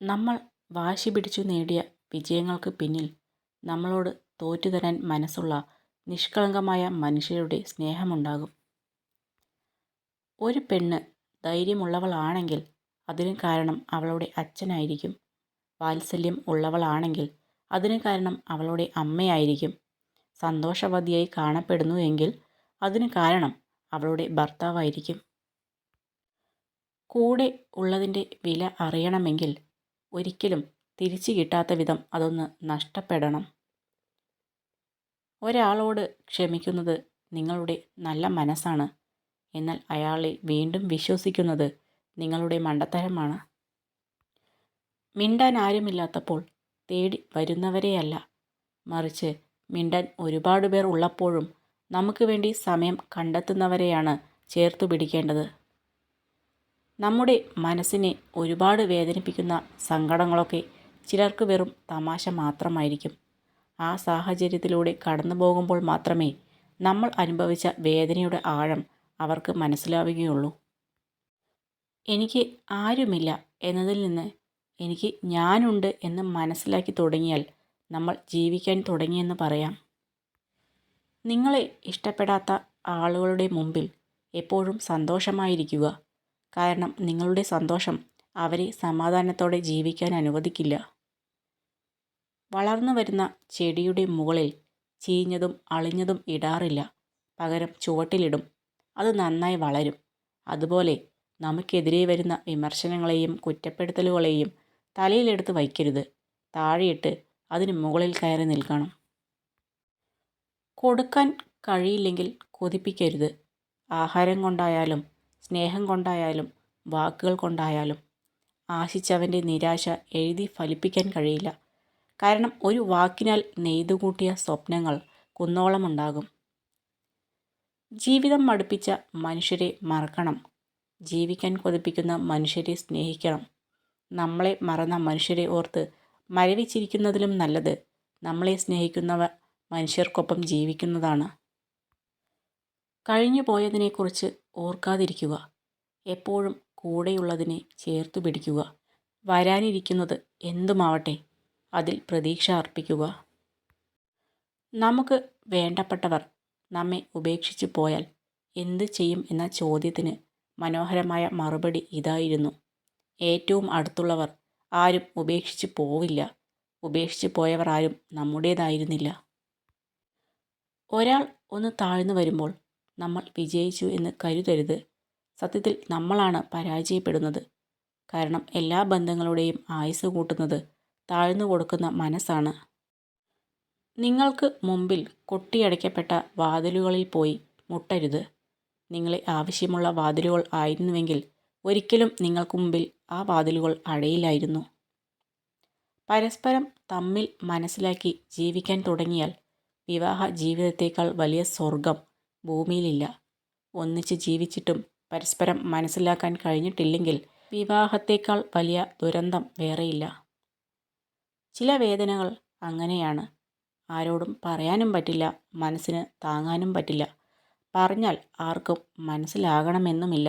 നമ്മൾ വാശി പിടിച്ചു നേടിയ വിജയങ്ങൾക്ക് പിന്നിൽ നമ്മളോട് തോറ്റുതരാൻ മനസ്സുള്ള നിഷ്കളങ്കമായ മനുഷ്യരുടെ സ്നേഹമുണ്ടാകും. ഒരു പെണ്ണ് ധൈര്യമുള്ളവളാണെങ്കിൽ അതിന് കാരണം അവളുടെ അച്ഛനായിരിക്കും. വാത്സല്യം ഉള്ളവളാണെങ്കിൽ അതിന് കാരണം അവളുടെ അമ്മയായിരിക്കും. സന്തോഷവതിയായി കാണപ്പെടുന്നു എങ്കിൽ അതിന് കാരണം അവളുടെ ഭർത്താവായിരിക്കും. കൂടെ ഉള്ളതിൻ്റെ വില അറിയണമെങ്കിൽ ഒരിക്കലും തിരിച്ചു കിട്ടാത്ത വിധം അതൊന്ന് നഷ്ടപ്പെടണം. ഒരാളോട് ക്ഷമിക്കുന്നത് നിങ്ങളുടെ നല്ല മനസ്സാണ്. എന്നാൽ അയാളെ വീണ്ടും വിശ്വസിക്കുന്നത് നിങ്ങളുടെ മണ്ടത്തരമാണ്. മിണ്ടാൻ ആരുമില്ലാത്തപ്പോൾ തേടി വരുന്നവരെയല്ല, മറിച്ച് മിണ്ടാൻ ഒരുപാട് പേർ ഉള്ളപ്പോഴും നമുക്ക് വേണ്ടി സമയം കണ്ടെത്തുന്നവരെയാണ് ചേർത്തു പിടിക്കേണ്ടത്. നമ്മുടെ മനസ്സിനെ ഒരുപാട് വേദനിപ്പിക്കുന്ന സങ്കടങ്ങളൊക്കെ ചിലർക്ക് വെറും തമാശ മാത്രമായിരിക്കും. ആ സാഹചര്യത്തിലൂടെ കടന്നു പോകുമ്പോൾ മാത്രമേ നമ്മൾ അനുഭവിച്ച വേദനയുടെ ആഴം അവർക്ക് മനസ്സിലാവുകയുള്ളൂ. എനിക്ക് ആരുമില്ല എന്നതിൽ നിന്ന് എനിക്ക് ഞാനുണ്ട് എന്ന് മനസ്സിലാക്കി തുടങ്ങിയാൽ നമ്മൾ ജീവിക്കാൻ തുടങ്ങിയെന്ന് പറയാം. നിങ്ങളെ ഇഷ്ടപ്പെടാത്ത ആളുകളുടെ മുമ്പിൽ എപ്പോഴും സന്തോഷമായിരിക്കുക. കാരണം നിങ്ങളുടെ സന്തോഷം അവരെ സമാധാനത്തോടെ ജീവിക്കാൻ അനുവദിക്കില്ല. വളർന്നു വരുന്ന ചെടിയുടെ മുകളിൽ ചീഞ്ഞതും അളിഞ്ഞതും ഇടാറില്ല, പകരം ചുവട്ടിലിടും. അത് നന്നായി വളരും. അതുപോലെ നമുക്കെതിരെ വരുന്ന വിമർശനങ്ങളെയും കുറ്റപ്പെടുത്തലുകളെയും തലയിലെടുത്ത് വയ്ക്കരുത്. താഴെയിട്ട് അതിന് മുകളിൽ കയറി നിൽക്കണം. കൊടുക്കാൻ കഴിയില്ലെങ്കിൽ കൊതിപ്പിക്കരുത്. ആഹാരം കൊണ്ടായാലും സ്നേഹം കൊണ്ടായാലും വാക്കുകൾ കൊണ്ടായാലും. ആശിച്ചവൻ്റെ നിരാശ എഴുതി ഫലിപ്പിക്കാൻ കഴിയില്ല. കാരണം ഒരു വാക്കിനാൽ നെയ്തുകൂട്ടിയ സ്വപ്നങ്ങൾ കുന്നോളമുണ്ടാകും. ജീവിതം മടുപ്പിച്ച മനുഷ്യരെ മറക്കണം. ജീവിക്കാൻ കൊതിപ്പിക്കുന്ന മനുഷ്യരെ സ്നേഹിക്കണം. നമ്മളെ മറന്ന മനുഷ്യരെ ഓർത്ത് മരവിച്ചിരിക്കുന്നതിലും നല്ലത് നമ്മളെ സ്നേഹിക്കുന്ന മനുഷ്യർക്കൊപ്പം ജീവിക്കുന്നതാണ്. കഴിഞ്ഞു പോയതിനെക്കുറിച്ച് ഓർക്കാതിരിക്കുക. എപ്പോഴും കൂടെയുള്ളതിനെ ചേർത്തു പിടിക്കുക. വരാനിരിക്കുന്നത് എന്തുമാവട്ടെ അതിൽ പ്രതീക്ഷ അർപ്പിക്കുക. നമുക്ക് വേണ്ടപ്പെട്ടവർ നമ്മെ ഉപേക്ഷിച്ചു പോയാൽ എന്ത് ചെയ്യും എന്ന ചോദ്യത്തിന് മനോഹരമായ മറുപടി ഇതായിരുന്നു: ഏറ്റവും അടുത്തുള്ളവർ ആരും ഉപേക്ഷിച്ചു പോവില്ല. ഉപേക്ഷിച്ചു പോയവർ ആരും നമ്മുടേതായിരുന്നില്ല. ഒരാൾ ഒന്ന് താഴ്ന്നു വരുമ്പോൾ നമ്മൾ വിജയിച്ചു എന്ന് കരുതരുത്. സത്യത്തിൽ നമ്മളാണ് പരാജയപ്പെടുന്നത്. കാരണം എല്ലാ ബന്ധങ്ങളുടെയും ആയുസ് കൂട്ടുന്നത് താഴ്ന്നു കൊടുക്കുന്ന മനസ്സാണ്. നിങ്ങൾക്ക് മുമ്പിൽ കൊട്ടിയടയ്ക്കപ്പെട്ട വാതിലുകളിൽ പോയി മുട്ടരുത്. നിങ്ങളെ ആവശ്യമുള്ള വാതിലുകൾ ആയിരുന്നുവെങ്കിൽ ഒരിക്കലും നിങ്ങൾക്ക് മുമ്പിൽ ആ വാതിലുകൾ അടയില്ലായിരുന്നു. പരസ്പരം തമ്മിൽ മനസ്സിലാക്കി ജീവിക്കാൻ തുടങ്ങിയാൽ വിവാഹ ജീവിതത്തേക്കാൾ വലിയ സ്വർഗം ഭൂമിയിലില്ല. ഒന്നിച്ച് ജീവിച്ചിട്ടും പരസ്പരം മനസ്സിലാക്കാൻ കഴിഞ്ഞിട്ടില്ലെങ്കിൽ വിവാഹത്തേക്കാൾ വലിയ ദുരന്തം വേറെയില്ല. ചില വേദനകൾ അങ്ങനെയാണ്. ആരോടും പറയാനും പറ്റില്ല, മനസ്സിന് താങ്ങാനും പറ്റില്ല. പറഞ്ഞാൽ ആർക്കും മനസ്സിലാകണമെന്നുമില്ല.